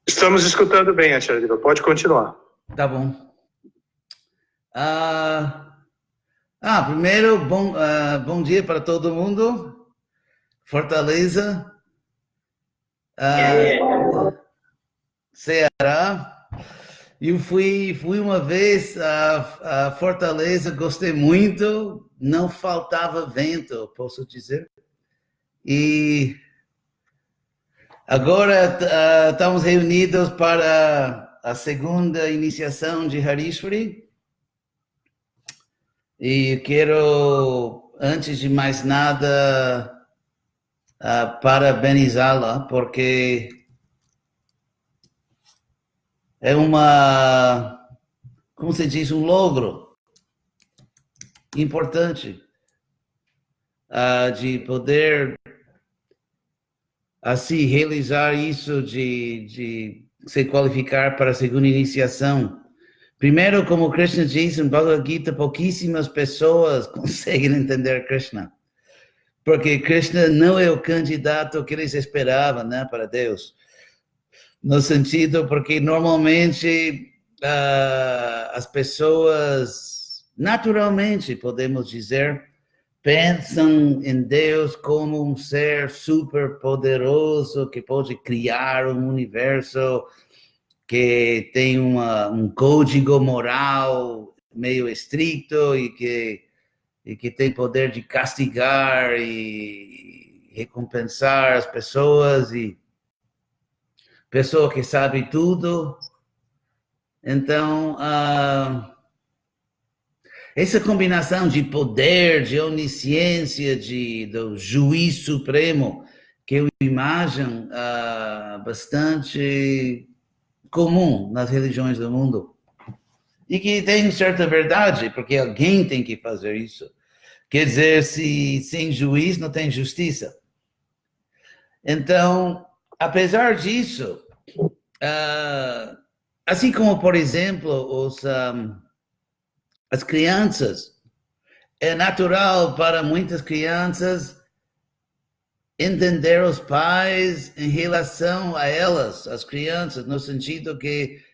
Estamos escutando bem, Atiradila. Pode continuar. Tá bom. Primeiro, bom dia para todo mundo. Fortaleza. Ceará. Eu fui uma vez a Fortaleza, gostei muito. Não faltava vento, posso dizer. E agora estamos reunidos para a segunda iniciação de Harishwari. E quero, antes de mais nada, parabenizá-la, porque é como se diz, um logro importante de poder assim realizar isso, de se qualificar para a segunda iniciação. Primeiro, como Krishna disse no Bhagavad Gita, pouquíssimas pessoas conseguem entender Krishna. Porque Krishna não é o candidato que eles esperavam, né, para Deus. No sentido, porque normalmente as pessoas, naturalmente, podemos dizer, pensam em Deus como um ser super poderoso que pode criar um universo que tem um código moral meio estrito e que tem poder de castigar e recompensar as pessoas, e pessoa que sabe tudo. Então, essa combinação de poder, de onisciência, do juiz supremo, que é uma imagem bastante comum nas religiões do mundo. E que tem certa verdade, porque alguém tem que fazer isso. Quer dizer, se sem juiz não tem justiça. Então, apesar disso, assim como, por exemplo, as crianças, é natural para muitas crianças entender os pais em relação a elas, as crianças, no sentido que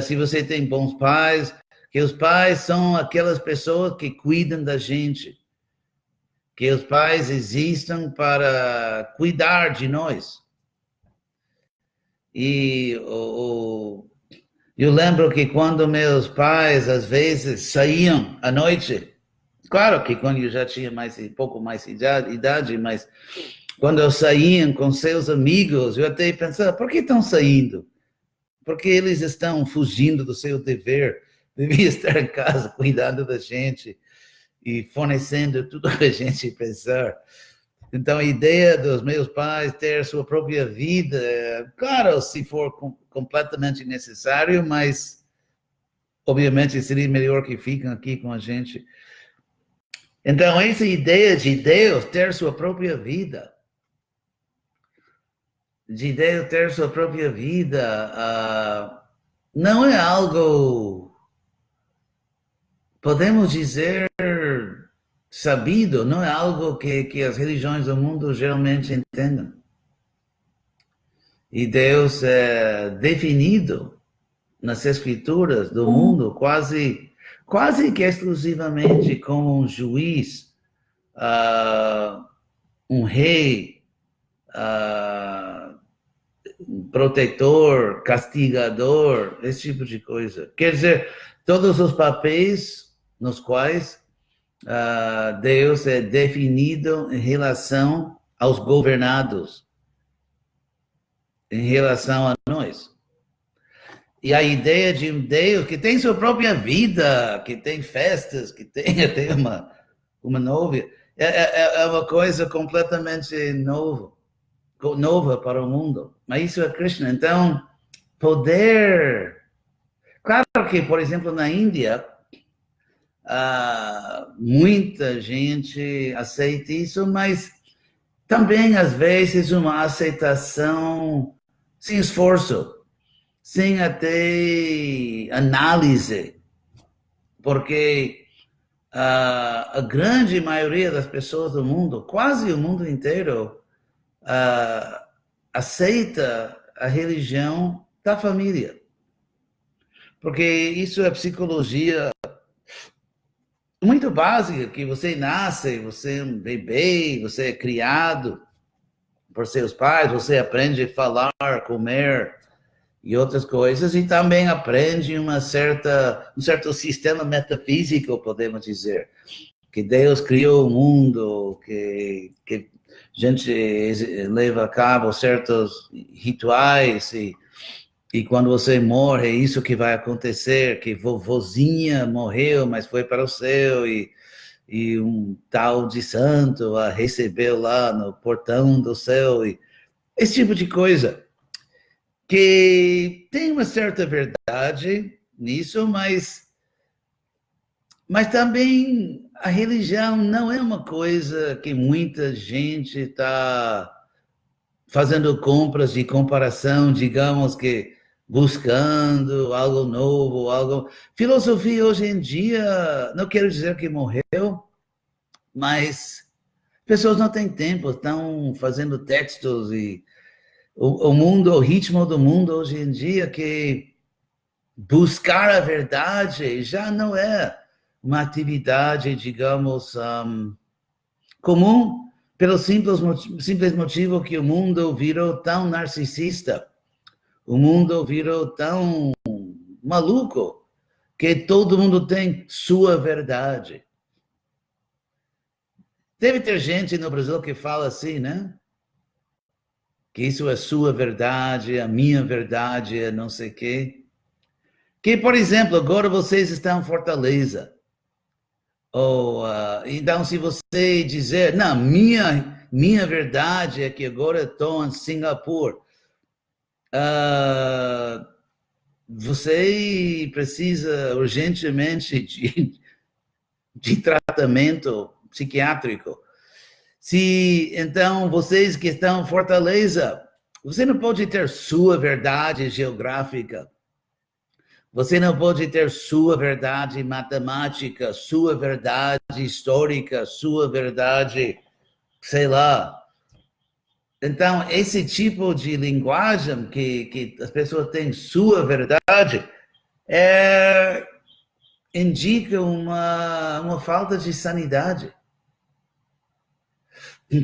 se você tem bons pais, que os pais são aquelas pessoas que cuidam da gente, que os pais existem para cuidar de nós. E eu lembro que quando meus pais, às vezes, saíam à noite, claro que quando eu já tinha um pouco mais idade, mas quando eu saía com seus amigos, eu até pensava, por que estão saindo? Porque eles estão fugindo do seu dever, devia estar em casa cuidando da gente e fornecendo tudo que a gente pensar. Então, a ideia dos meus pais ter sua própria vida, claro, se for completamente necessário, mas obviamente seria melhor que fiquem aqui com a gente. Então, essa ideia de Deus ter sua própria vida, não é algo, podemos dizer, sabido, não é algo que as religiões do mundo geralmente entendem. E Deus é definido nas escrituras do mundo quase que exclusivamente como um juiz, um rei, protetor, castigador, esse tipo de coisa. Quer dizer, todos os papéis nos quais Deus é definido em relação aos governados, em relação a nós. E a ideia de um Deus que tem sua própria vida, que tem festas, que tem até uma noiva, é uma coisa completamente nova para o mundo. Mas isso é Krishna. Então, poder... Claro que, por exemplo, na Índia, muita gente aceita isso, mas também, às vezes, uma aceitação sem esforço, sem até análise, porque a grande maioria das pessoas do mundo, quase o mundo inteiro, aceita a religião da família. Porque isso é psicologia muito básica, que você nasce, você é um bebê, você é criado por seus pais, você aprende a falar, comer e outras coisas, e também aprende um certo sistema metafísico, podemos dizer, que Deus criou o mundo, que a gente leva a cabo certos rituais, e quando você morre, é isso que vai acontecer, que vovozinha morreu, mas foi para o céu, e um tal de santo a recebeu lá no portão do céu, e esse tipo de coisa, que tem uma certa verdade nisso, mas também a religião não é uma coisa que muita gente está fazendo compras de comparação, digamos que buscando algo novo, algo... Filosofia hoje em dia, não quero dizer que morreu, mas pessoas não têm tempo, estão fazendo textos e o mundo, o ritmo do mundo hoje em dia, que buscar a verdade já não é uma atividade, digamos, comum, pelo simples motivo que o mundo virou tão narcisista, o mundo virou tão maluco, que todo mundo tem sua verdade. Deve ter gente no Brasil que fala assim, né? Que isso é sua verdade, a minha verdade é não sei o quê. Que, por exemplo, agora vocês estão em Fortaleza. Então, se você dizer, não, minha verdade é que agora estou em Singapura, você precisa urgentemente de tratamento psiquiátrico. Então, vocês que estão em Fortaleza, você não pode ter sua verdade geográfica. Você não pode ter sua verdade matemática, sua verdade histórica, sua verdade, sei lá. Então, esse tipo de linguagem que as pessoas têm sua verdade indica uma falta de sanidade. E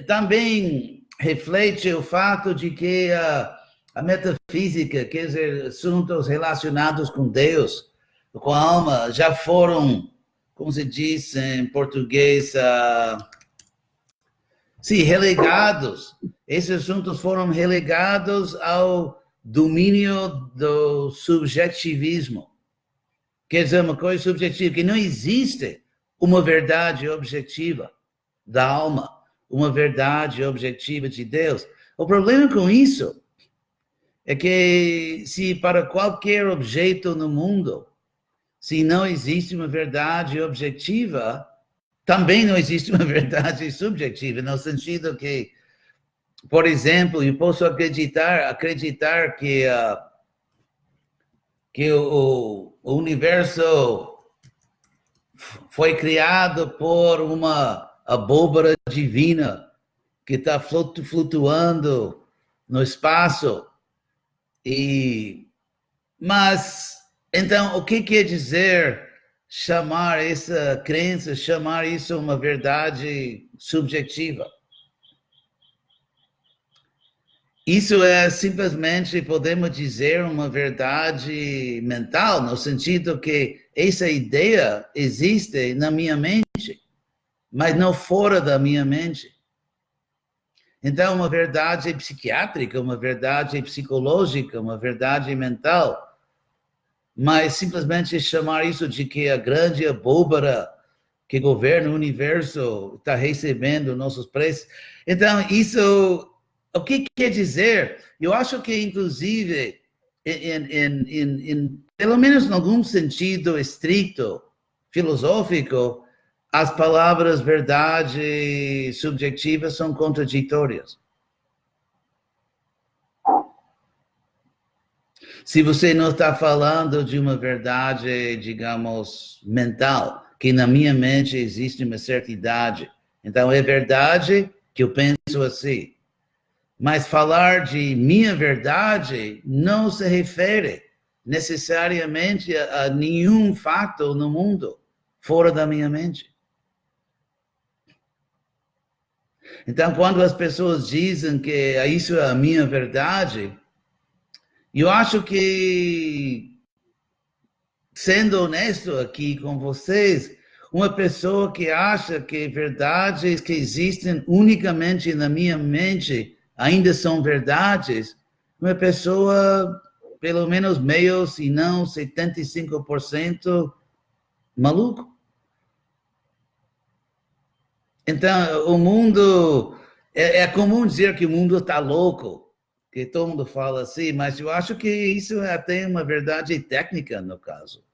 também reflete o fato de que a metafísica, quer dizer, assuntos relacionados com Deus, com a alma, já foram, como se diz em português, relegados. Esses assuntos foram relegados ao domínio do subjetivismo. Quer dizer, uma coisa subjetiva, que não existe uma verdade objetiva da alma, uma verdade objetiva de Deus. O problema com isso é que se para qualquer objeto no mundo, se não existe uma verdade objetiva, também não existe uma verdade subjetiva, no sentido que, por exemplo, eu posso acreditar que o universo foi criado por uma abóbora divina que está flutuando no espaço. Mas, então, o que quer dizer chamar essa crença, chamar isso uma verdade subjetiva? Isso é simplesmente, podemos dizer, uma verdade mental, no sentido que essa ideia existe na minha mente, mas não fora da minha mente. Então, uma verdade psiquiátrica, uma verdade psicológica, uma verdade mental, mas simplesmente chamar isso de que a grande abóbora que governa o universo está recebendo nossos preços. Então, isso, o que quer dizer? Eu acho que, inclusive, pelo menos em algum sentido estrito, filosófico, as palavras verdade e subjetiva são contraditórias. Se você não está falando de uma verdade, digamos, mental, que na minha mente existe uma certa idade, então é verdade que eu penso assim. Mas falar de minha verdade não se refere necessariamente a nenhum fato no mundo fora da minha mente. Então, quando as pessoas dizem que isso é a minha verdade, eu acho que, sendo honesto aqui com vocês, uma pessoa que acha que verdades que existem unicamente na minha mente ainda são verdades, uma pessoa, pelo menos meio, se não 75% maluco. Então, o mundo, é comum dizer que o mundo está louco, que todo mundo fala assim, mas eu acho que isso é até uma verdade técnica no caso.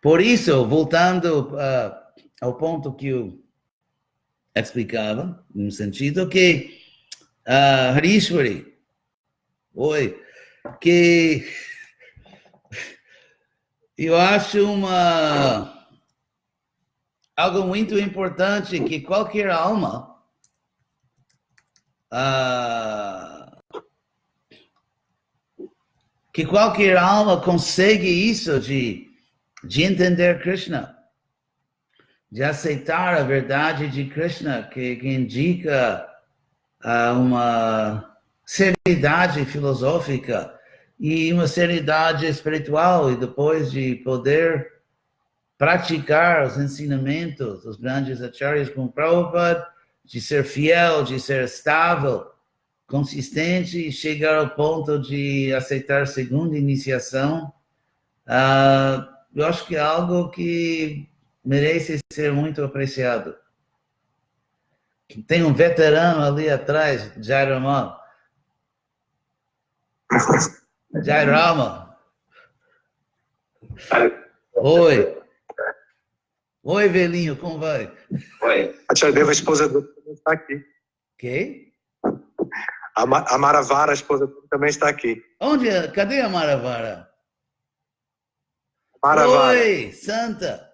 Por isso, voltando ao ponto que eu explicava, no sentido que Harishwari, que eu acho algo muito importante que qualquer alma consegue isso de entender Krishna, de aceitar a verdade de Krishna, que indica uma seriedade filosófica e uma seriedade espiritual, e depois de poder praticar os ensinamentos dos grandes acharyas como Prabhupada, de ser fiel, de ser estável, consistente e chegar ao ponto de aceitar segunda iniciação, eu acho que é algo que merece ser muito apreciado. Tem um veterano ali atrás, Jai Rama. Jai Rama. Oi. Oi, velhinho, como vai? Oi. A Tia Deva, a esposa dele, também está aqui. Quem? A Maravara, a esposa dele, também está aqui. Onde? Cadê a Maravara? Maravara. Oi, santa.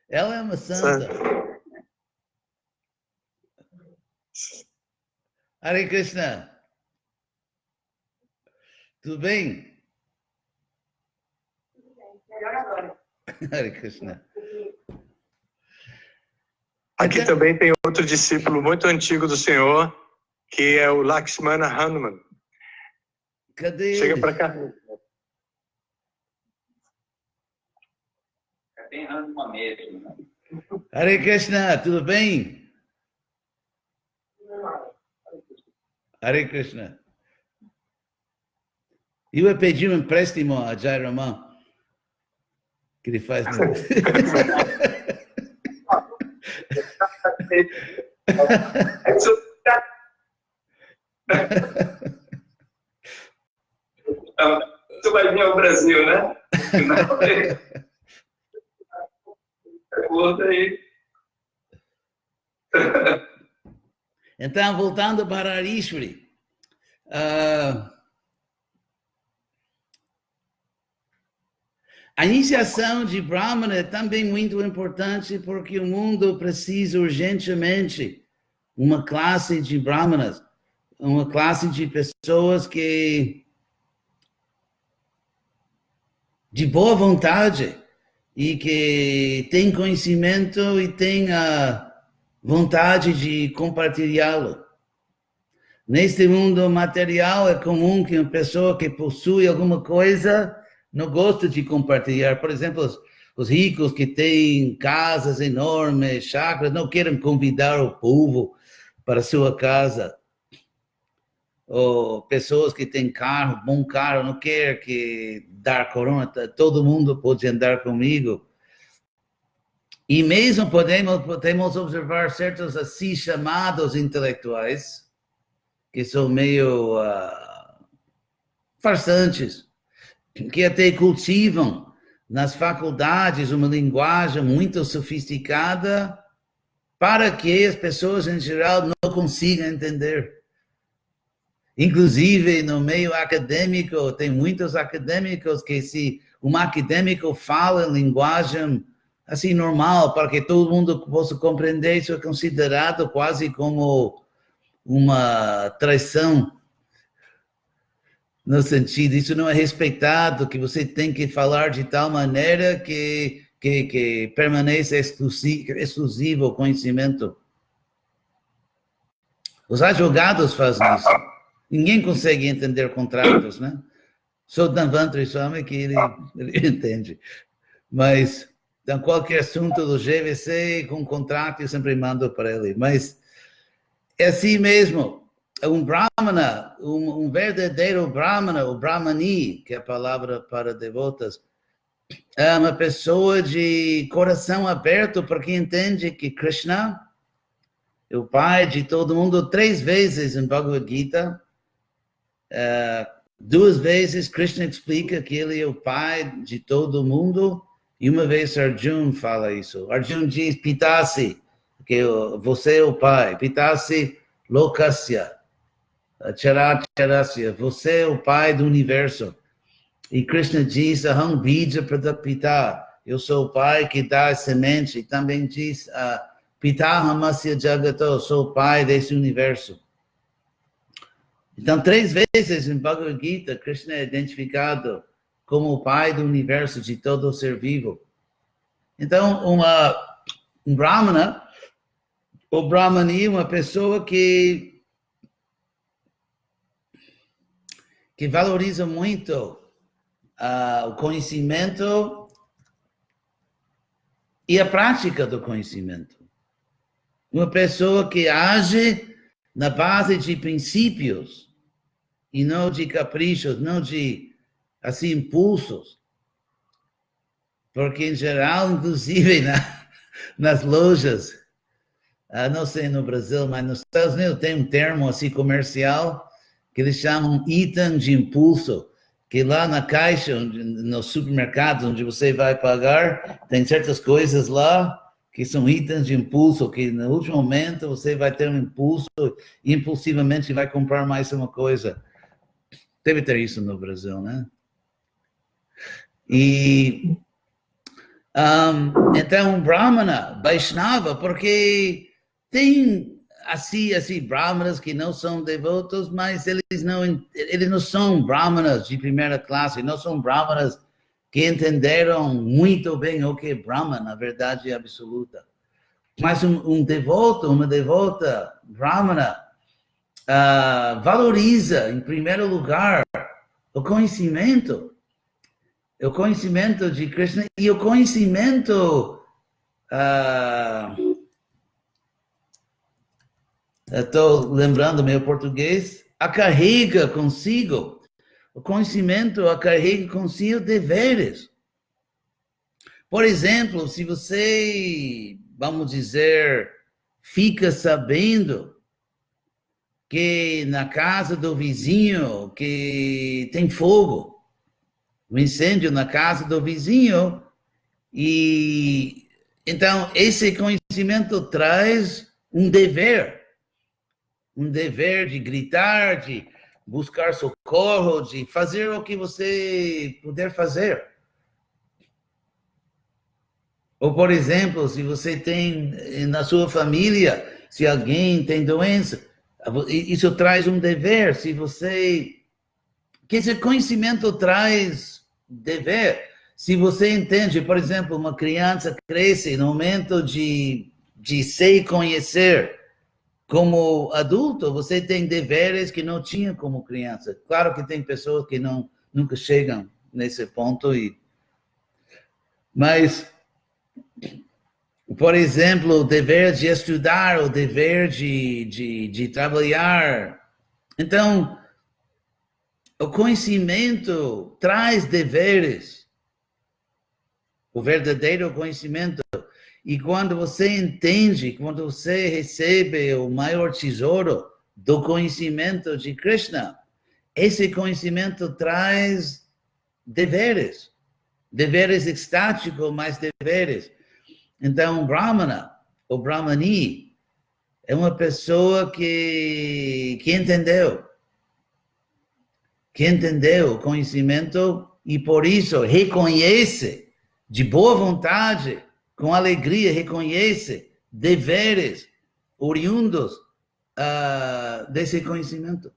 Ela é uma santa. Hare Krishna. Tudo bem? Melhor agora. Hare Krishna. Aqui também tem outro discípulo muito antigo do Senhor, que é o Lakshmana Hanuman. Cadê Chega ele? para cá. Tem Hanuman mesmo, né? Hare Krishna, tudo bem? Hare Krishna. Eu ia pedir um empréstimo a Jai Raman, que ele faz. Você vai vir ao Brasil, né? Conta aí. Então, voltando para Harishwari. A iniciação de Brahmana é também muito importante porque o mundo precisa urgentemente uma classe de Brahmanas, uma classe de pessoas que de boa vontade e que tem conhecimento e tem a vontade de compartilhá-lo. Neste mundo material é comum que uma pessoa que possui alguma coisa não gosta de compartilhar. Por exemplo, os ricos que têm casas enormes, chácaras, não querem convidar o povo para sua casa. Ou pessoas que têm carro, bom carro, não querem que dar corona, todo mundo pode andar comigo. E mesmo podemos observar certos assim chamados intelectuais, que são meio farsantes, que até cultivam nas faculdades uma linguagem muito sofisticada para que as pessoas em geral não consigam entender. Inclusive, no meio acadêmico, tem muitos acadêmicos que se um acadêmico fala em linguagem assim, normal, para que todo mundo possa compreender, isso é considerado quase como uma traição, no sentido, isso não é respeitado, que você tem que falar de tal maneira que permaneça exclusivo o conhecimento. Os advogados fazem isso. Ninguém consegue entender contratos, né? Só o Dhanvantari Swami que ele entende. Mas, então, qualquer assunto do GVC com contrato, eu sempre mando para ele. Mas é assim mesmo. Um Brahmana, um verdadeiro Brahmana, o Brahmani, que é a palavra para devotas, é uma pessoa de coração aberto, porque entende que Krishna é o pai de todo mundo. 3 vezes em Bhagavad Gita, 2 vezes Krishna explica que ele é o pai de todo mundo, e uma vez Arjuna fala isso. Arjuna diz, Pitasi, que você é o pai. Pitasi Lokasya, Charasya, você é o pai do universo. E Krishna diz, Aham Bija Pradapita, eu sou o pai que dá a semente. E também diz, Pitahamasya Jagato, sou o pai desse universo. Então, 3 vezes em Bhagavad Gita, Krishna é identificado como o pai do universo, de todo o ser vivo. Então, um Brahmana, o Brahmani, uma pessoa que valoriza muito o conhecimento e a prática do conhecimento. Uma pessoa que age na base de princípios e não de caprichos, não de, assim, impulsos. Porque, em geral, inclusive nas lojas, não sei no Brasil, mas nos Estados Unidos tem um termo assim comercial que eles chamam item de impulso, que lá na caixa, no supermercado onde você vai pagar, tem certas coisas lá que são itens de impulso, que no último momento você vai ter um impulso e impulsivamente vai comprar mais uma coisa. Deve ter isso no Brasil, né? E então, Brahmana, Vaishnava, porque tem assim, Brahmanas que não são devotos, mas eles não são Brahmanas de primeira classe, não são Brahmanas que entenderam muito bem o que é Brahman, a verdade absoluta. Mas um devoto, uma devota Brahmana, valoriza, em primeiro lugar, o conhecimento de Krishna e o conhecimento, estou lembrando meu português, acarrega consigo, o conhecimento acarrega consigo deveres. Por exemplo, se você, vamos dizer, fica sabendo que na casa do vizinho que tem fogo, um incêndio na casa do vizinho, e então esse conhecimento traz um dever de gritar, de buscar socorro, de fazer o que você puder fazer. Ou, por exemplo, se você tem na sua família, se alguém tem doença, isso traz um dever. Que esse conhecimento traz dever. Se você entende, por exemplo, uma criança cresce no momento de se conhecer como adulto, você tem deveres que não tinha como criança. Claro que tem pessoas que nunca chegam nesse ponto, mas, por exemplo, o dever de estudar, o dever de trabalhar. Então, o conhecimento traz deveres, o verdadeiro conhecimento. E quando você entende, quando você recebe o maior tesouro do conhecimento de Krishna, esse conhecimento traz deveres estáticos, mas deveres. Então, Brahmana, o Brahmani, é uma pessoa que entendeu o conhecimento e por isso reconhece de boa vontade com alegria, reconhece deveres oriundos desse conhecimento.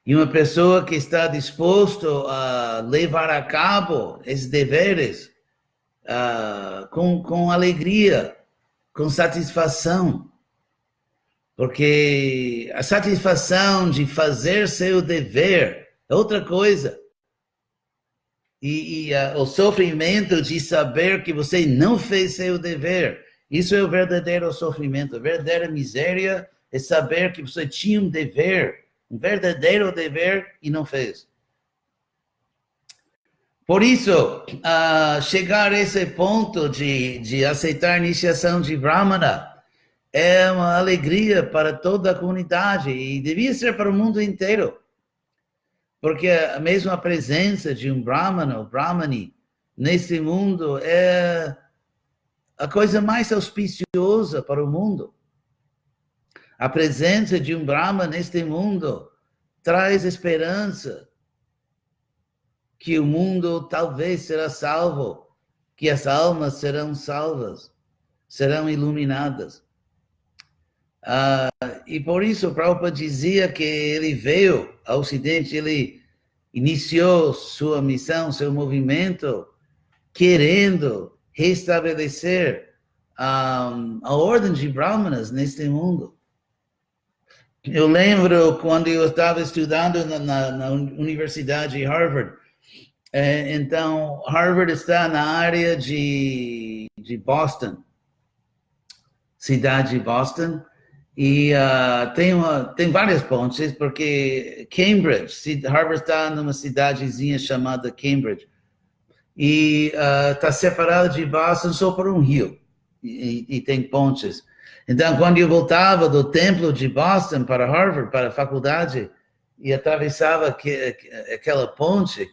E uma pessoa que está disposto a levar a cabo esses deveres com alegria, com satisfação, porque a satisfação de fazer seu dever é outra coisa. E o sofrimento de saber que você não fez seu dever, isso é o verdadeiro sofrimento. A verdadeira miséria é saber que você tinha um dever, um verdadeiro dever e não fez. Por isso, chegar a esse ponto de aceitar a iniciação de Brahmana é uma alegria para toda a comunidade e devia ser para o mundo inteiro. Porque a mesma presença de um Brahmana ou Brahmani nesse mundo é a coisa mais auspiciosa para o mundo. A presença de um Brahmana neste mundo traz esperança que o mundo talvez será salvo, que as almas serão salvas, serão iluminadas. E por isso o Prabhupada dizia que ele veio ao Ocidente, ele iniciou sua missão, seu movimento, querendo restabelecer a ordem de Brahmanas neste mundo. Eu lembro quando eu estava estudando na Universidade de Harvard. Então, Harvard está na área de Boston, cidade de Boston, e tem várias pontes, porque Cambridge, Harvard está numa cidadezinha chamada Cambridge, e está separada de Boston só por um rio, e tem pontes. Então, quando eu voltava do templo de Boston para Harvard, para a faculdade, e atravessava aquela ponte,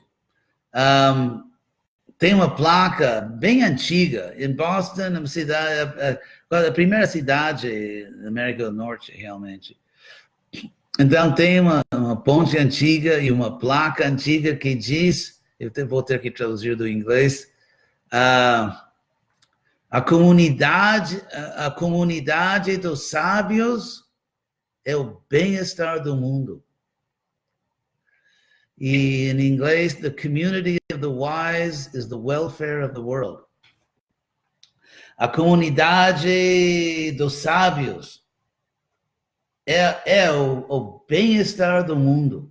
tem uma placa bem antiga em Boston, uma cidade, a primeira cidade da América do Norte, realmente. Então, tem uma ponte antiga e uma placa antiga que diz, vou ter que traduzir do inglês, a comunidade dos sábios é o bem-estar do mundo. E em inglês, the community of the wise is the welfare of the world. A comunidade dos sábios é o bem-estar do mundo.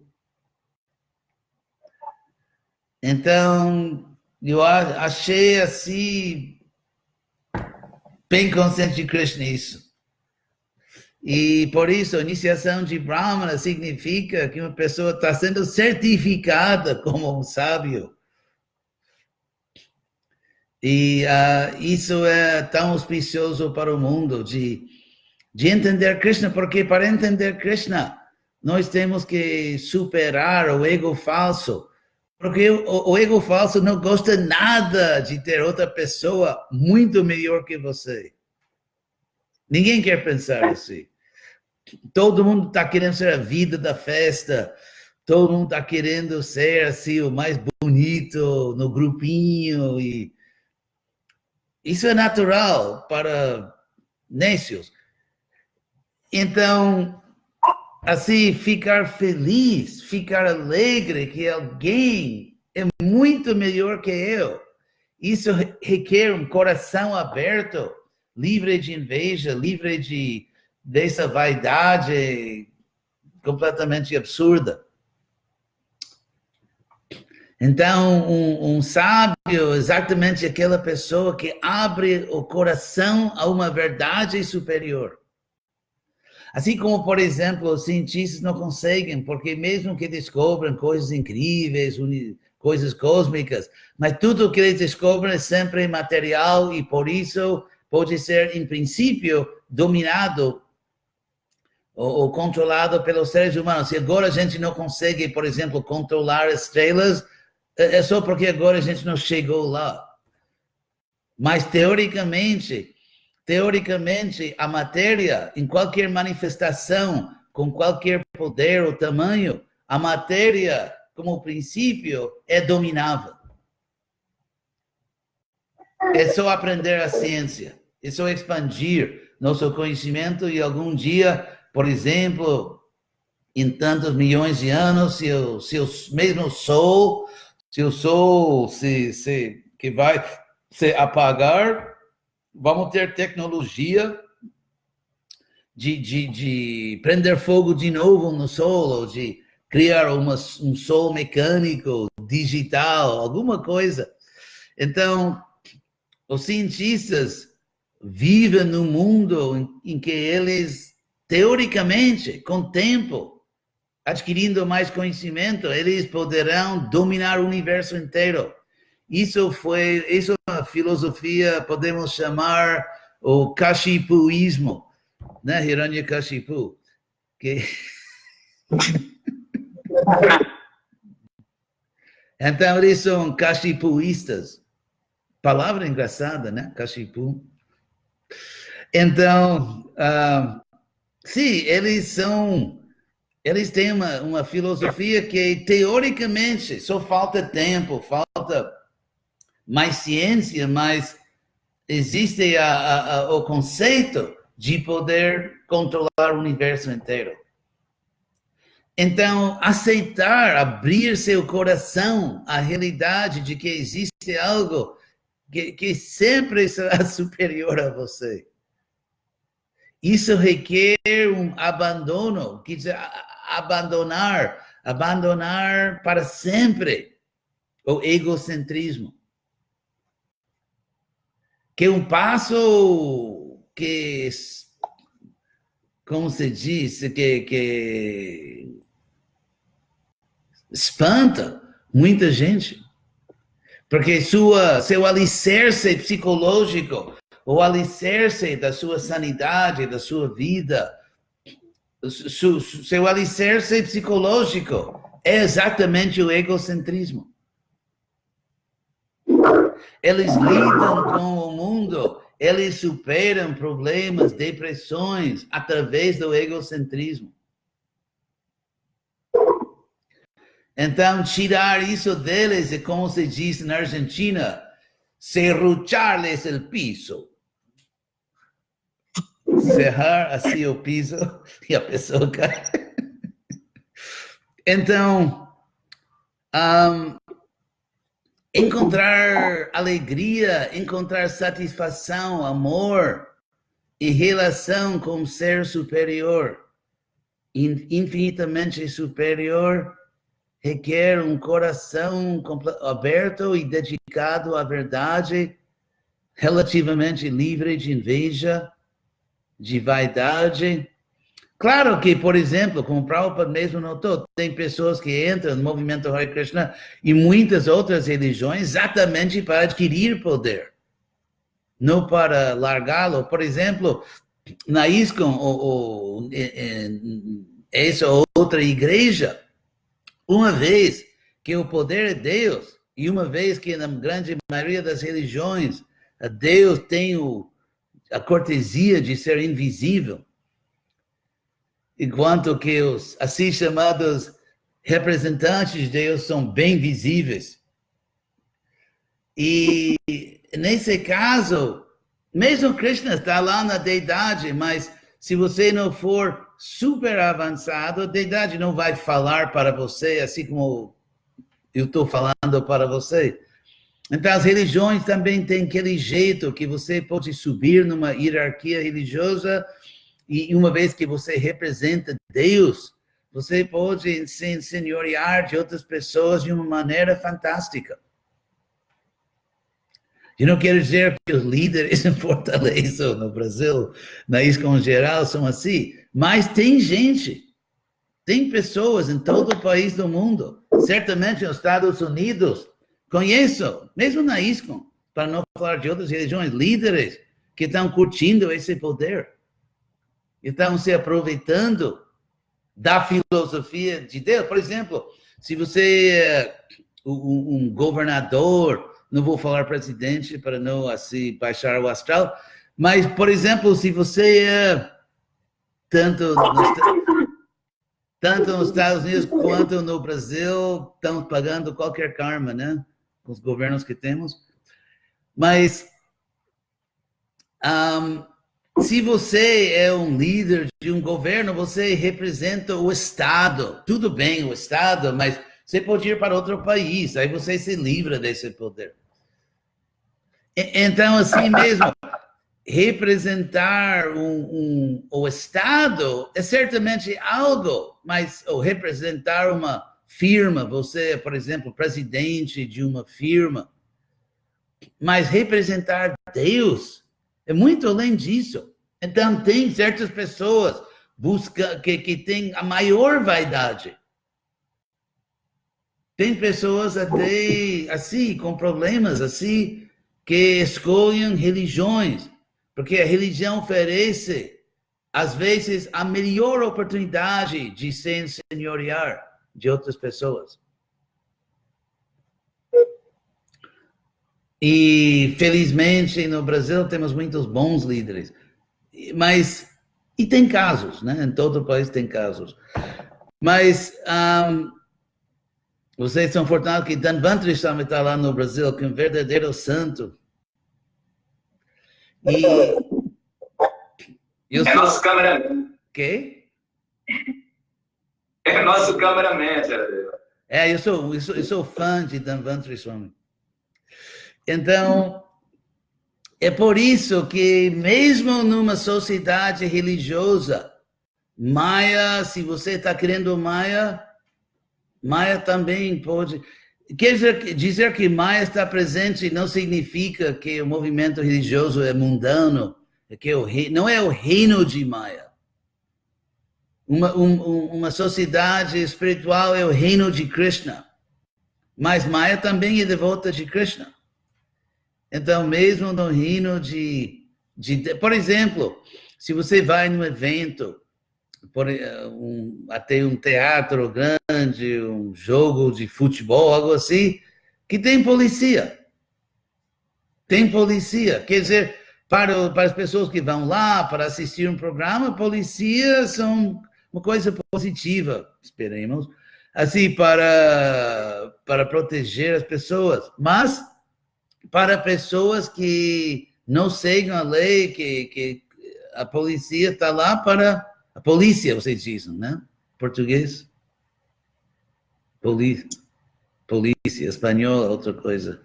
Então, eu achei assim, bem consciente de Krishna isso. E por isso, a iniciação de Brahmana significa que uma pessoa está sendo certificada como um sábio. E isso é tão auspicioso para o mundo, de entender Krishna, porque para entender Krishna, nós temos que superar o ego falso, porque o ego falso não gosta nada de ter outra pessoa muito melhor que você. Ninguém quer pensar assim. Todo mundo está querendo ser a vida da festa. Todo mundo está querendo ser assim, o mais bonito no grupinho. E isso é natural para nécios. Então, assim, ficar feliz, ficar alegre que alguém é muito melhor que eu. Isso requer um coração aberto, livre de inveja, livre dessa vaidade completamente absurda. Então, um sábio é exatamente aquela pessoa que abre o coração a uma verdade superior. Assim como, por exemplo, os cientistas não conseguem, porque mesmo que descobram coisas incríveis, coisas cósmicas, mas tudo que eles descobrem é sempre material e, por isso, pode ser, em princípio, dominado ou controlado pelos seres humanos. Se agora a gente não consegue, por exemplo, controlar estrelas, é só porque agora a gente não chegou lá. Mas, teoricamente, a matéria, em qualquer manifestação, com qualquer poder ou tamanho, a matéria, como princípio, é dominável. É só aprender a ciência, é só expandir nosso conhecimento e algum dia, por exemplo, em tantos milhões de anos, se o mesmo Sol, se o Sol que vai se apagar, vamos ter tecnologia de prender fogo de novo no Sol, ou de criar um Sol mecânico, digital, alguma coisa. Então, os cientistas vivem num mundo em que eles, teoricamente, com o tempo, adquirindo mais conhecimento, eles poderão dominar o universo inteiro. Isso é uma filosofia, podemos chamar o Kashipuísmo, né? Hiranyakashipu, que... Então, eles são Kashipuístas. Palavra engraçada, né? Kashipu. Então, sim, eles têm uma filosofia que, teoricamente, só falta tempo, falta mais ciência, mas existe o conceito de poder controlar o universo inteiro. Então, aceitar, abrir seu coração à realidade de que existe algo que sempre será superior a você. Isso requer um abandono, quer dizer, abandonar para sempre o egocentrismo. Que é um passo que, como se diz, que espanta muita gente. Porque seu alicerce psicológico, o alicerce da sua sanidade, da sua vida, seu alicerce psicológico é exatamente o egocentrismo. Eles lidam com o mundo, eles superam problemas, depressões, através do egocentrismo. Então, tirar isso deles é como se diz na Argentina, serrucharles el piso. Serrar assim o piso e a pessoa cai. Então, encontrar alegria, encontrar satisfação, amor e relação com o ser superior, infinitamente superior, requer um coração aberto e dedicado à verdade, relativamente livre de inveja, de vaidade. Claro que, por exemplo, como o Prabhupada mesmo notou, tem pessoas que entram no movimento Hare Krishna e muitas outras religiões exatamente para adquirir poder, não para largá-lo. Por exemplo, na ISKCON, essa outra igreja, uma vez que o poder é Deus, e uma vez que na grande maioria das religiões, Deus tem a cortesia de ser invisível, enquanto que os assim chamados representantes de Deus são bem visíveis. E nesse caso, mesmo Krishna está lá na deidade, mas se você não for super avançado, a deidade não vai falar para você, assim como eu estou falando para você. Então, as religiões também têm aquele jeito que você pode subir numa hierarquia religiosa e uma vez que você representa Deus, você pode se ensenhorear de outras pessoas de uma maneira fantástica. Eu não quero dizer que os líderes em Fortaleza, no Brasil, na ISKCON geral, são assim, mas tem gente, tem pessoas em todo o país do mundo, certamente nos Estados Unidos, conheço, mesmo na ISKCON, para não falar de outras religiões, líderes que estão curtindo esse poder, estão se aproveitando da filosofia de Deus. Por exemplo, se você é um governador, não vou falar presidente para não assim baixar o astral, mas, por exemplo, se você é tanto nos Estados Unidos quanto no Brasil, estamos pagando qualquer karma, né? Com os governos que temos. Mas se você é um líder de um governo, você representa o Estado. Tudo bem, o Estado, mas você pode ir para outro país, aí você se livra desse poder. Então, assim mesmo, representar o Estado é certamente algo, mas ou representar uma firma, você, por exemplo, presidente de uma firma, mas representar Deus é muito além disso. Então, tem certas pessoas que têm a maior vaidade. Tem pessoas até assim, com problemas assim, que escolhem religiões, porque a religião oferece, às vezes, a melhor oportunidade de se ensenhorear de outras pessoas. E, felizmente, no Brasil temos muitos bons líderes. Mas, e tem casos, né? Em todo o país tem casos. Mas, vocês são afortunados que Danvantri Swami está lá no Brasil, que é um verdadeiro santo. E eu sou... nosso cameraman. Quê? É nosso cameraman, Jardel. Eu sou fã de Danvantri Swami. Então, é por isso que mesmo numa sociedade religiosa, Maya, se você está querendo Maya também pode... Quer dizer que Maya está presente não significa que o movimento religioso é mundano, não é o reino de Maya. Uma sociedade espiritual é o reino de Krishna, mas Maya também é devota de Krishna. Então, mesmo no reino por exemplo, se você vai num evento, até um teatro grande, um jogo de futebol, algo assim, que tem polícia. Tem polícia. Quer dizer, para as pessoas que vão lá para assistir um programa, polícia são uma coisa positiva, esperemos, assim, para proteger as pessoas. Mas, para pessoas que não seguem a lei, que a polícia está lá para... A polícia, vocês dizem, né? Português? Polícia, espanhol, outra coisa.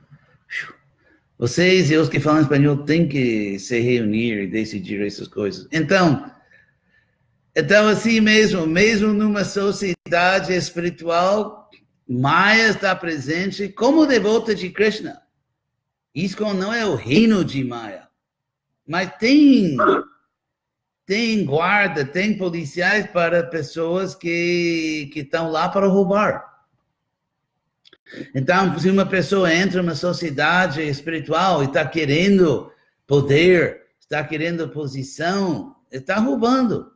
Vocês e os que falam espanhol têm que se reunir e decidir essas coisas. Então assim mesmo numa sociedade espiritual, Maya está presente como devota de Krishna. Isso não é o reino de Maya, mas tem guarda, tem policiais para pessoas que estão lá para roubar. Então, se uma pessoa entra numa sociedade espiritual e está querendo poder, está querendo posição, está roubando.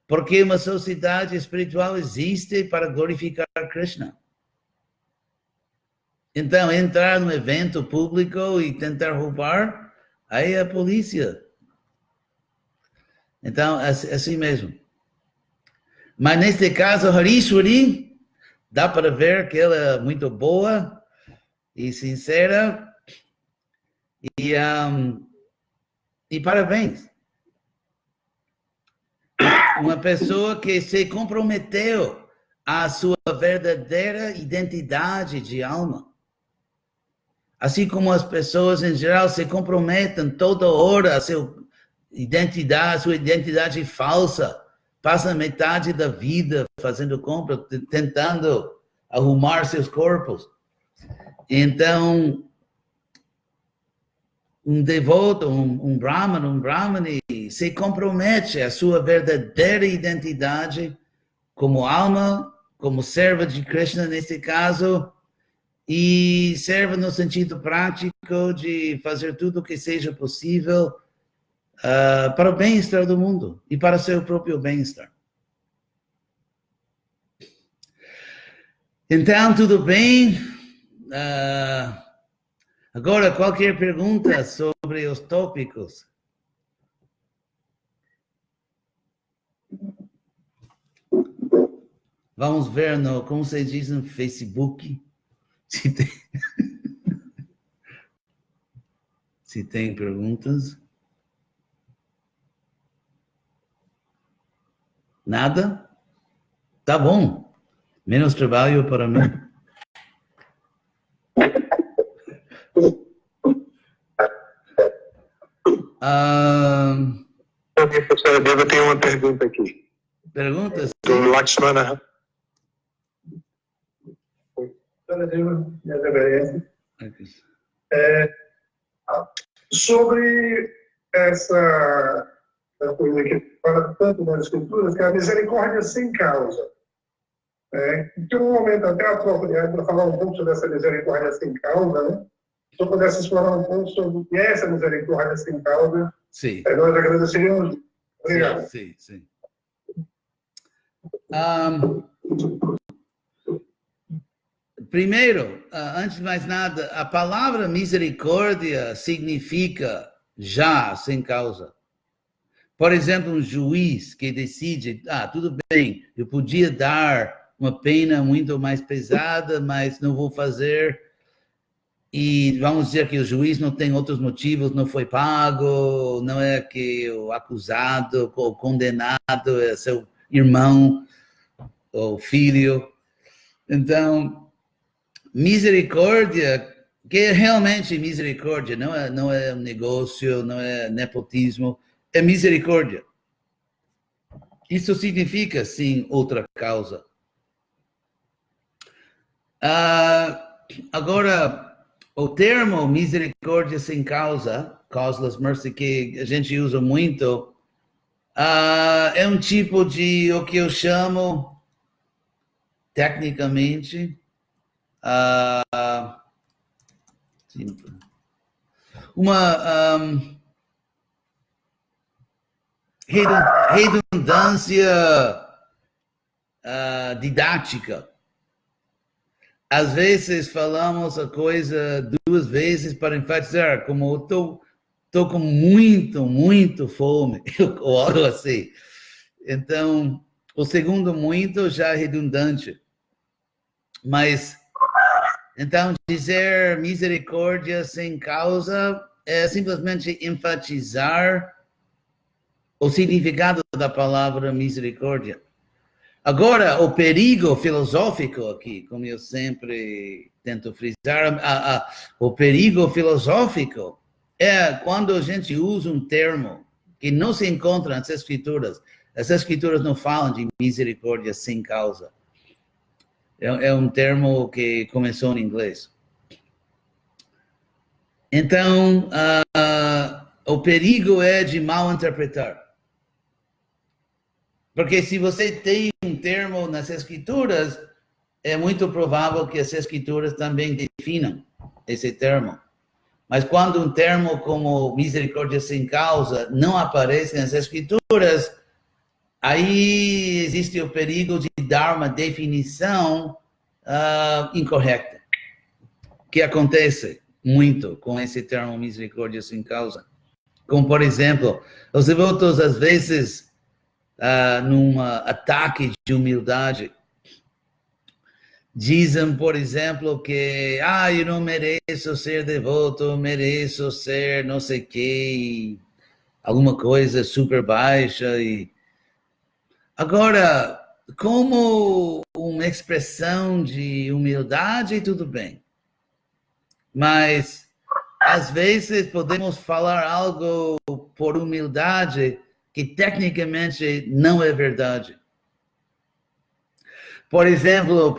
Porque uma sociedade espiritual existe para glorificar Krishna. Então, entrar num evento público e tentar roubar, aí é a polícia. Então, assim mesmo. Mas neste caso, Harishwari, dá para ver que ela é muito boa e sincera. E parabéns. Uma pessoa que se comprometeu à sua verdadeira identidade de alma. Assim como as pessoas em geral se comprometem toda hora a sua identidade falsa, passa metade da vida fazendo compra, tentando arrumar seus corpos. Então, um devoto, um brahmane, se compromete à sua verdadeira identidade como alma, como serva de Krishna neste caso, e serve no sentido prático de fazer tudo o que seja possível para o bem-estar do mundo e para o seu próprio bem-estar. Então, tudo bem? Agora, qualquer pergunta sobre os tópicos? Vamos ver como se diz no Facebook. Se tem... Se tem perguntas. Nada? Tá bom. Menos trabalho para mim. Professora Deva tem uma pergunta aqui. Perguntas? Do Lakshmana. Sobre essa coisa que fala tanto nas escrituras, que é a misericórdia sem causa. Tem um momento até apropriado para falar um pouco sobre essa misericórdia sem causa, né? Se eu pudesse explorar um pouco sobre essa misericórdia sem causa, Sim. nós agradeceríamos. Obrigado. Sim, sim. Primeiro, antes de mais nada, a palavra misericórdia significa já, sem causa. Por exemplo, um juiz que decide, tudo bem, eu podia dar uma pena muito mais pesada, mas não vou fazer. E vamos dizer que o juiz não tem outros motivos, não foi pago, não é que o acusado ou condenado é seu irmão ou filho. Então, misericórdia, que é realmente misericórdia, não é um negócio, não é nepotismo, é misericórdia. Isso significa, sim, outra causa. Agora, o termo misericórdia sem causa, causeless mercy, que a gente usa muito, é um tipo de, o que eu chamo, tecnicamente, uma redundância didática. Às vezes falamos a coisa duas vezes para enfatizar, como eu estou com muito fome, ou algo assim. Então, o segundo muito já é redundante. Mas, então, dizer misericórdia sem causa é simplesmente enfatizar o significado da palavra misericórdia. Agora, o perigo filosófico aqui, como eu sempre tento frisar, o perigo filosófico é quando a gente usa um termo que não se encontra nas Escrituras. As Escrituras não falam de misericórdia sem causa. É um termo que começou em inglês. Então, o perigo é de mal interpretar. Porque se você tem um termo nas Escrituras, é muito provável que as Escrituras também definam esse termo. Mas quando um termo como misericórdia sem causa não aparece nas Escrituras, aí existe o perigo de dar uma definição incorreta. Que acontece muito com esse termo misericórdia sem causa. Como, por exemplo, os devotos às vezes num ataque de humildade, dizem, por exemplo, que eu não mereço ser devoto, eu mereço ser não sei o que, alguma coisa super baixa. Agora, como uma expressão de humildade, tudo bem. Mas, às vezes, podemos falar algo por humildade que tecnicamente não é verdade. Por exemplo,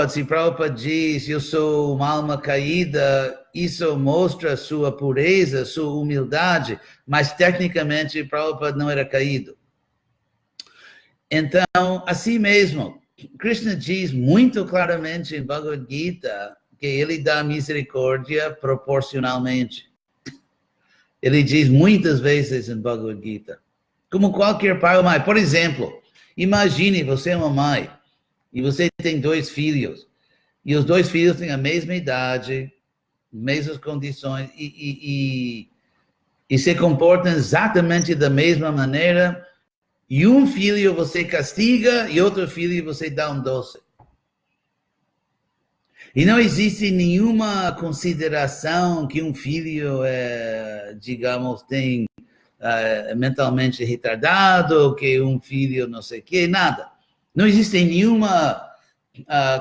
se Prabhupada diz, eu sou uma alma caída, isso mostra sua pureza, sua humildade, mas tecnicamente Prabhupada não era caído. Então, assim mesmo, Krishna diz muito claramente em Bhagavad Gita que ele dá misericórdia proporcionalmente. Ele diz muitas vezes em Bhagavad Gita. Como qualquer pai ou mãe. Por exemplo, imagine você é uma mãe e você tem 2 filhos. E os 2 filhos têm a mesma idade, mesmas condições e se comportam exatamente da mesma maneira. E um filho você castiga e outro filho você dá um doce. E não existe nenhuma consideração que um filho, digamos, tem mentalmente retardado, que um filho não sei o quê, nada. Não existe nenhuma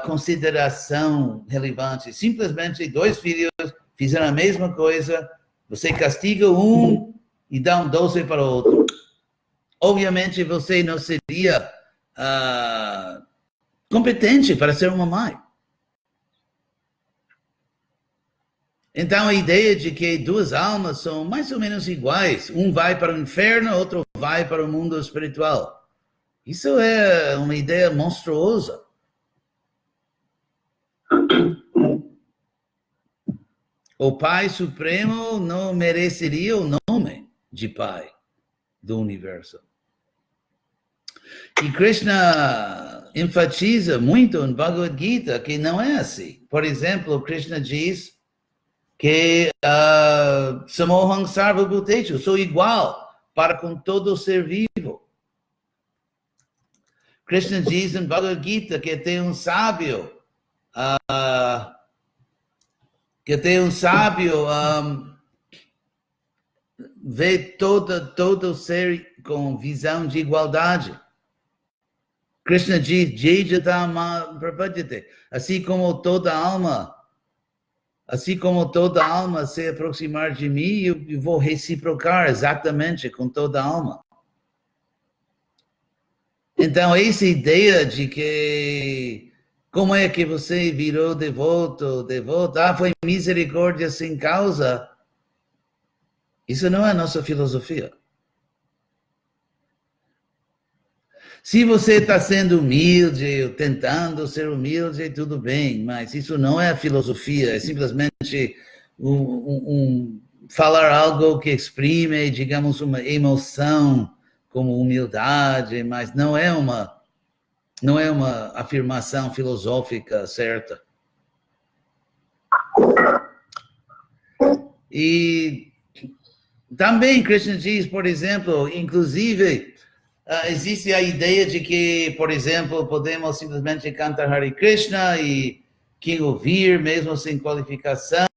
consideração relevante. Simplesmente dois filhos fizeram a mesma coisa, você castiga um e dá um doce para o outro. Obviamente você não seria competente para ser uma mãe. Então, a ideia de que duas almas são mais ou menos iguais, um vai para o inferno, outro vai para o mundo espiritual. Isso é uma ideia monstruosa. O Pai Supremo não mereceria o nome de Pai do universo. E Krishna enfatiza muito em Bhagavad Gita que não é assim. Por exemplo, Krishna diz que Samoham Sarva Bhuteshu, sou igual para com todo ser vivo. Krishna diz em Bhagavad Gita que tem um sábio, vê todo ser com visão de igualdade. Krishna diz, Jejatama Prapadyate, assim como toda alma se aproximar de mim, eu vou reciprocar exatamente com toda a alma. Então, essa ideia de que, como é que você virou devoto, foi misericórdia sem causa, isso não é a nossa filosofia. Se você está sendo humilde, tentando ser humilde, tudo bem, mas isso não é a filosofia, é simplesmente falar algo que exprime, digamos, uma emoção como humildade, mas não é uma afirmação filosófica certa. E também Krishna diz, por exemplo, inclusive, existe a ideia de que, por exemplo, podemos simplesmente cantar Hare Krishna e quem ouvir, mesmo sem qualificação,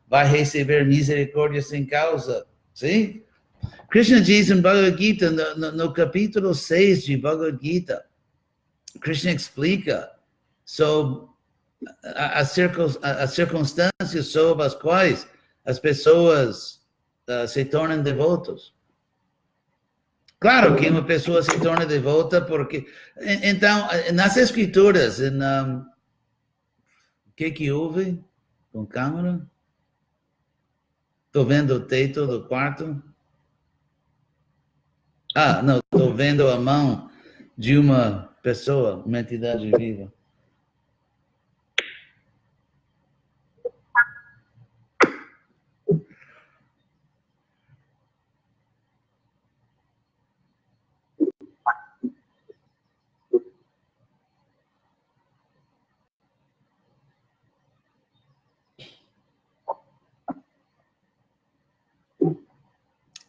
vai receber misericórdia sem causa. Sim? Krishna diz em Bhagavad Gita, no capítulo 6 de Bhagavad Gita, Krishna explica sobre as circunstâncias sob as quais as pessoas se tornam devotos. Claro que uma pessoa se torna devota porque... Então, nas escrituras, o que houve com câmera? Estou vendo o teto do quarto. Não, estou vendo a mão de uma pessoa, uma entidade viva.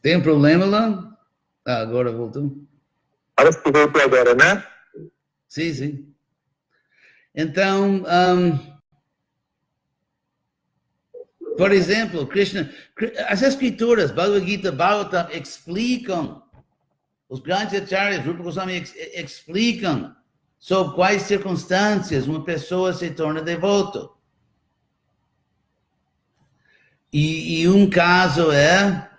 Tem um problema lá? Agora voltou. Parece que voltou agora, né? Sim. Então, por exemplo, Krishna, as escrituras, Bhagavad Gita, Bhagavatam, explicam, os grandes acharyas, Rupa Goswami, explicam sobre quais circunstâncias uma pessoa se torna devoto. E um caso é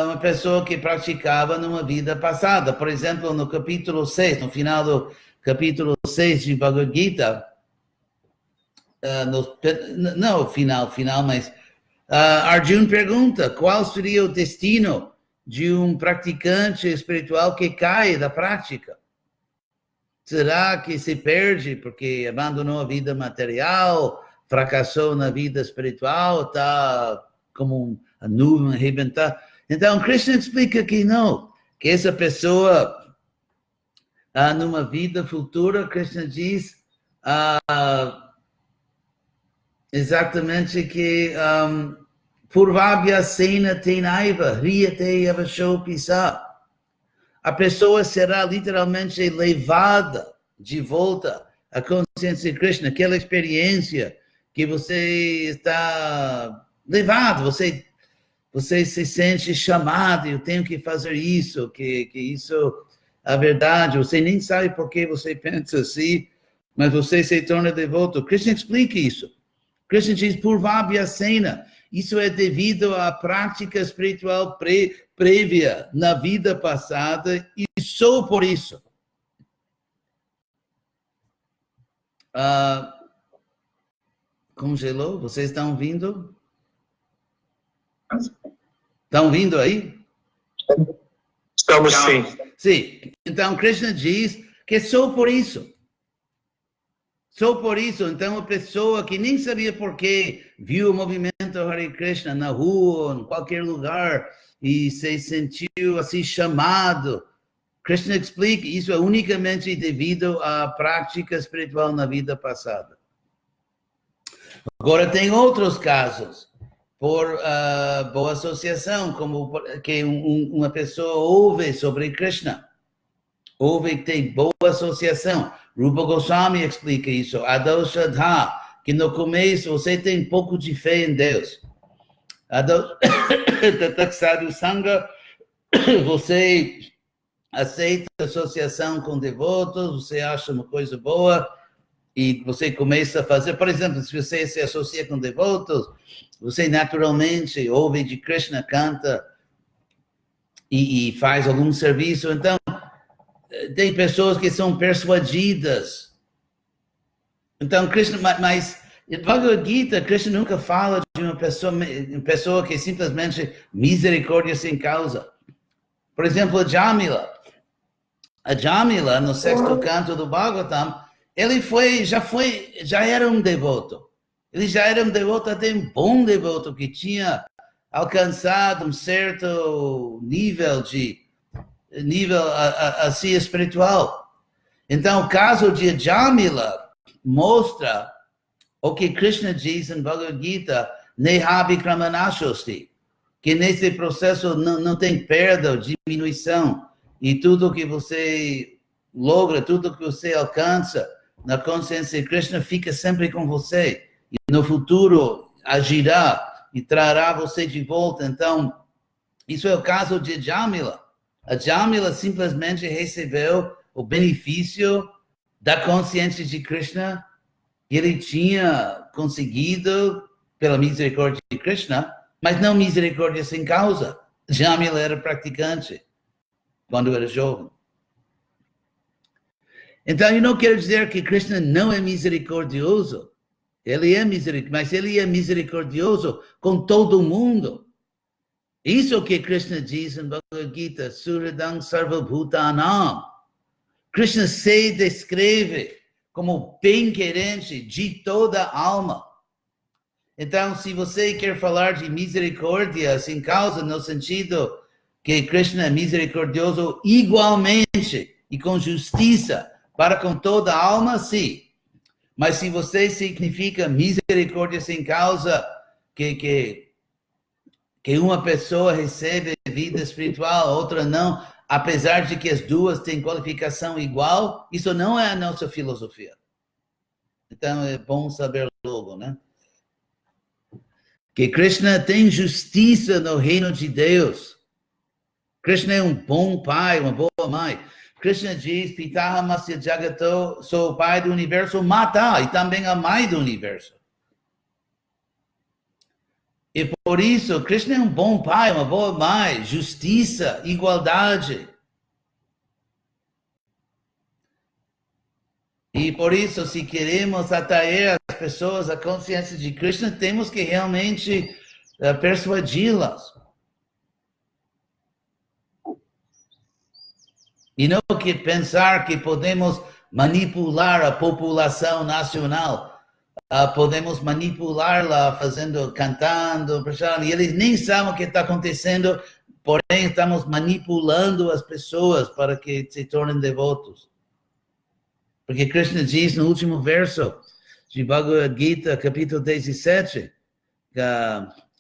uma pessoa que praticava numa vida passada. Por exemplo, no capítulo 6, no final do capítulo 6 de Bhagavad Gita, não final, mas Arjuna pergunta qual seria o destino de um praticante espiritual que cai da prática. Será que se perde porque abandonou a vida material, fracassou na vida espiritual, está como a nuvem arrebentar? Então, Krishna explica que não, que essa pessoa, numa vida futura, Krishna diz exatamente que Purvabhya Sena Tenaiva Hriyate Avashopisa. A pessoa será literalmente levada de volta a consciência de Krishna, aquela experiência que você está levado, você se sente chamado, eu tenho que fazer isso, que isso é a verdade, você nem sabe por que você pensa assim, mas você se torna devoto. Krishna explica isso. Krishna diz, Purvabhyasena, isso é devido à prática espiritual prévia na vida passada e só por isso. Congelou? Vocês estão ouvindo? Estão ouvindo aí? Estamos sim. Sim. Então, Krishna diz que é só por isso. Só por isso. Então, a pessoa que nem sabia por quê, viu o movimento Hare Krishna na rua, em qualquer lugar, e se sentiu assim chamado. Krishna explica, isso é unicamente devido à prática espiritual na vida passada. Agora, tem outros casos, por boa associação, como que uma pessoa ouve sobre Krishna, ouve que tem boa associação. Rupa Goswami explica isso, Adoshadha, que no começo você tem pouco de fé em Deus. Tataksadu Sangha, você aceita associação com devotos, você acha uma coisa boa, e você começa a fazer, por exemplo, se você se associa com devotos, você naturalmente ouve de Krishna, canta e faz algum serviço. Então, tem pessoas que são persuadidas. Então, Krishna, mas em Bhagavad Gita, Krishna nunca fala de uma pessoa que simplesmente misericórdia sem causa. Por exemplo, a Jamila, no sexto canto do Bhagavatam, ele já era um devoto. Ele já era um devoto, até um bom devoto, que tinha alcançado um certo nível assim espiritual. Então, o caso de Jamila mostra o que Krishna diz em Bhagavad Gita, Nehabhikramanashosti, que nesse processo não tem perda ou diminuição, e tudo que você logra, tudo que você alcança na consciência de Krishna fica sempre com você, e no futuro agirá e trará você de volta. Então, isso é o caso de Jamila. A Jamila simplesmente recebeu o benefício da consciência de Krishna, e ele tinha conseguido pela misericórdia de Krishna, mas não misericórdia sem causa. Jamila era praticante quando era jovem. Então, eu não quero dizer que Krishna não é misericordioso. Ele é misericordioso, mas ele é misericordioso com todo mundo. Isso é o que Krishna diz em Bhagavad Gita, Suridam Sarvabhutanam. Krishna se descreve como bem-querente de toda a alma. Então, se você quer falar de misericórdia sem causa, no sentido que Krishna é misericordioso igualmente e com justiça para com toda a alma, sim. Mas se você significa misericórdia sem causa, que uma pessoa recebe vida espiritual, outra não, apesar de que as duas têm qualificação igual, isso não é a nossa filosofia. Então, é bom saber logo, né? Que Krishna tem justiça no reino de Deus. Krishna é um bom pai, uma boa mãe. Krishna diz, Pitaha Masya Jagato, sou o pai do universo, Mata, e também a mãe do universo. E por isso, Krishna é um bom pai, uma boa mãe, justiça, igualdade. E por isso, se queremos atrair as pessoas à consciência de Krishna, temos que realmente persuadi-las. E não que pensar que podemos manipular a população nacional, podemos manipulá-la cantando, e eles nem sabem o que está acontecendo, porém estamos manipulando as pessoas para que se tornem devotos. Porque Krishna diz no último verso de Bhagavad Gita, capítulo 17,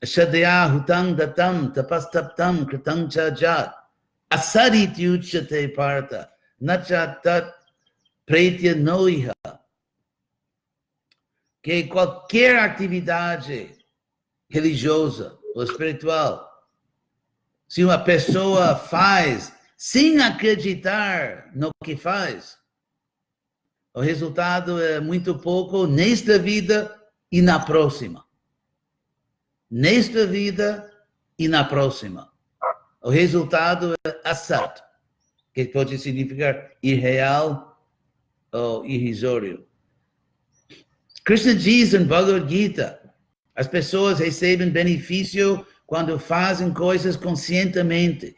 Shadaya hutam datam tapastaptam kritam chajat asariti uchate parta nachatat pretya noiha que qualquer atividade religiosa ou espiritual, se uma pessoa faz sem acreditar no que faz, o resultado é muito pouco nesta vida e na próxima. Nesta vida e na próxima. O resultado é asat, que pode significar irreal ou irrisório. Krishna diz em Bhagavad Gita, as pessoas recebem benefício quando fazem coisas conscientemente.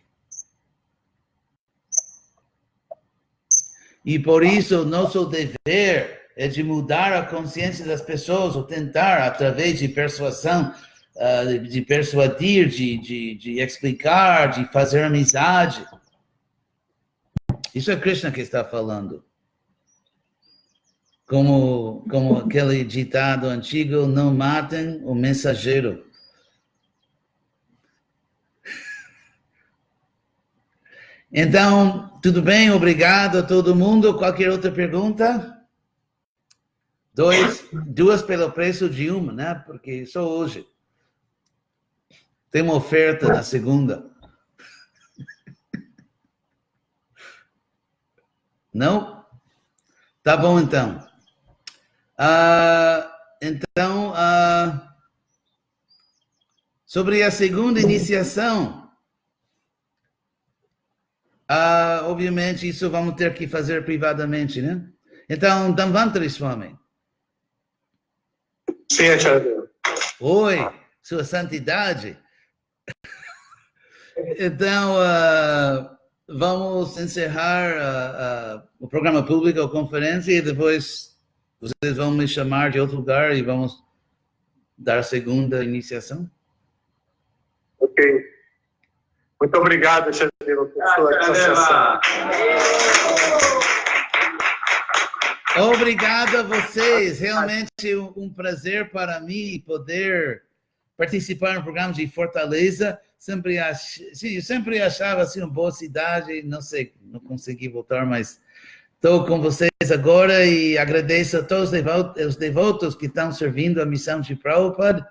E por isso, nosso dever é de mudar a consciência das pessoas, ou tentar, através de persuasão, de persuadir, de explicar, de fazer amizade. Isso é Krishna que está falando. Como aquele ditado antigo, não matem o mensageiro. Então, tudo bem? Obrigado a todo mundo. Qualquer outra pergunta? Duas pelo preço de uma, né? Porque só hoje. Tem uma oferta na segunda. Não? Tá bom, então. Sobre a segunda iniciação, obviamente isso vamos ter que fazer privadamente, né? Então, Dhanvantari Swami. Sim, Acharya. Oi, Sua Santidade. Então, vamos encerrar o programa público, a conferência, e depois vocês vão me chamar de outro lugar e vamos dar a segunda iniciação. Ok. Muito obrigado, Acharya, por sua associação. Obrigado a vocês. Realmente um prazer para mim poder participar no programa de Fortaleza. Eu sempre achava assim uma boa cidade. Não sei, não consegui voltar, mas estou com vocês agora e agradeço a todos os devotos que estão servindo a missão de Prabhupada.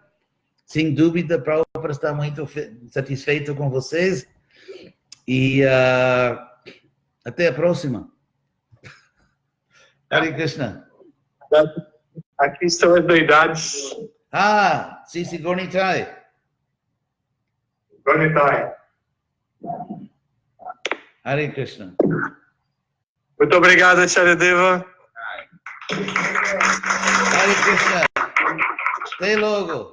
Sem dúvida, Prabhupada está muito satisfeito com vocês. E até a próxima. Hare Krishna. Aqui estão as deidades. Sisi Gornitai. Gornitai. Hare Krishna. Muito obrigado, Acharya Deva. Hare Krishna. Até logo.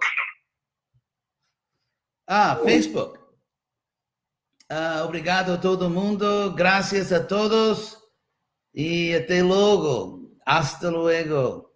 Facebook. Obrigado a todo mundo. Graças a todos. E até logo. Hasta luego.